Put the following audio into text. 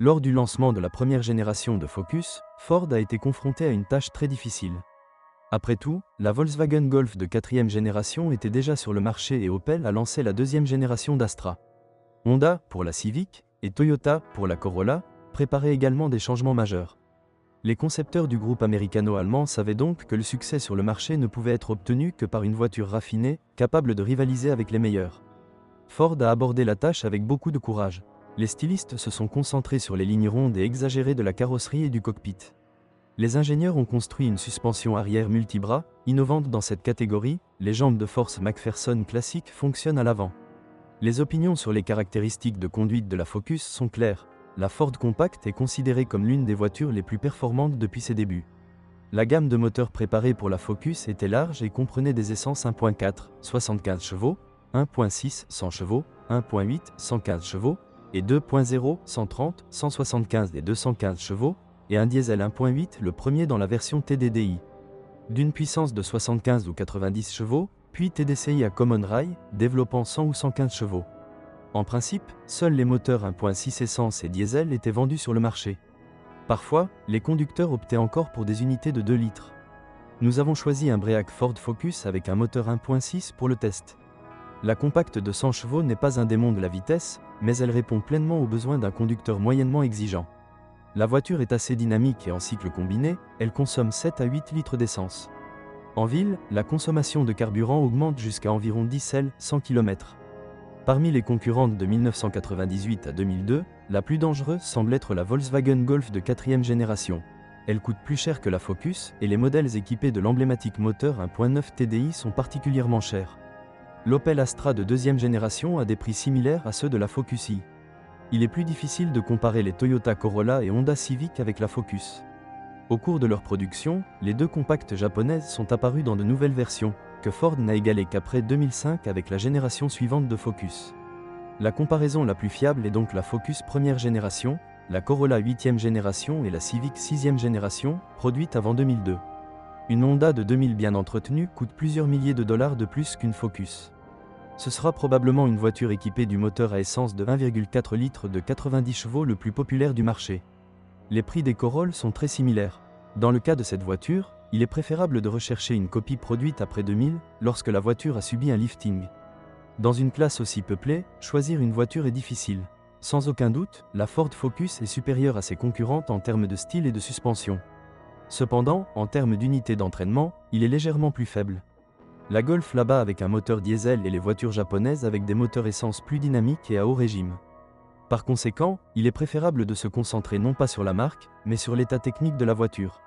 Lors du lancement de la première génération de Focus, Ford a été confronté à une tâche très difficile. Après tout, la Volkswagen Golf de 4e génération était déjà sur le marché et Opel a lancé la 2e génération d'Astra. Honda, pour la Civic, et Toyota, pour la Corolla, préparaient également des changements majeurs. Les concepteurs du groupe américano-allemand savaient donc que le succès sur le marché ne pouvait être obtenu que par une voiture raffinée, capable de rivaliser avec les meilleurs. Ford a abordé la tâche avec beaucoup de courage. Les stylistes se sont concentrés sur les lignes rondes et exagérées de la carrosserie et du cockpit. Les ingénieurs ont construit une suspension arrière multibras, innovante dans cette catégorie. Les jambes de force McPherson classiques fonctionnent à l'avant. Les opinions sur les caractéristiques de conduite de la Focus sont claires. La Ford Compact est considérée comme l'une des voitures les plus performantes depuis ses débuts. La gamme de moteurs préparée pour la Focus était large et comprenait des essences 1.4, 75 chevaux, 1.6, 100 chevaux, 1.8, 115 chevaux, et 2.0, 130, 175 et 215 chevaux, et un diesel 1.8, le premier dans la version TDDI. D'une puissance de 75 ou 90 chevaux, puis TDCi à Common Rail, développant 100 ou 115 chevaux. En principe, seuls les moteurs 1.6 essence et diesel étaient vendus sur le marché. Parfois, les conducteurs optaient encore pour des unités de 2 litres. Nous avons choisi un Break Ford Focus avec un moteur 1.6 pour le test. La compacte de 100 chevaux n'est pas un démon de la vitesse, mais elle répond pleinement aux besoins d'un conducteur moyennement exigeant. La voiture est assez dynamique et en cycle combiné, elle consomme 7 à 8 litres d'essence. En ville, la consommation de carburant augmente jusqu'à environ 10 L 100 km. Parmi les concurrentes de 1998 à 2002, la plus dangereuse semble être la Volkswagen Golf de 4e génération. Elle coûte plus cher que la Focus et les modèles équipés de l'emblématique moteur 1.9 TDI sont particulièrement chers. L'Opel Astra de 2e génération a des prix similaires à ceux de la Focus i. Il est plus difficile de comparer les Toyota Corolla et Honda Civic avec la Focus. Au cours de leur production, les deux compacts japonaises sont apparues dans de nouvelles versions, que Ford n'a égalées qu'après 2005 avec la génération suivante de Focus. La comparaison la plus fiable est donc la Focus première génération, la Corolla 8e génération et la Civic 6e génération, produite avant 2002. Une Honda de 2000 bien entretenue coûte plusieurs milliers de dollars de plus qu'une Focus. Ce sera probablement une voiture équipée du moteur à essence de 1,4 litres de 90 chevaux le plus populaire du marché. Les prix des Corolla sont très similaires. Dans le cas de cette voiture, il est préférable de rechercher une copie produite après 2000, lorsque la voiture a subi un lifting. Dans une classe aussi peuplée, choisir une voiture est difficile. Sans aucun doute, la Ford Focus est supérieure à ses concurrentes en termes de style et de suspension. Cependant, en termes d'unité d'entraînement, il est légèrement plus faible. La Golf là-bas avec un moteur diesel et les voitures japonaises avec des moteurs essence plus dynamiques et à haut régime. Par conséquent, il est préférable de se concentrer non pas sur la marque, mais sur l'état technique de la voiture.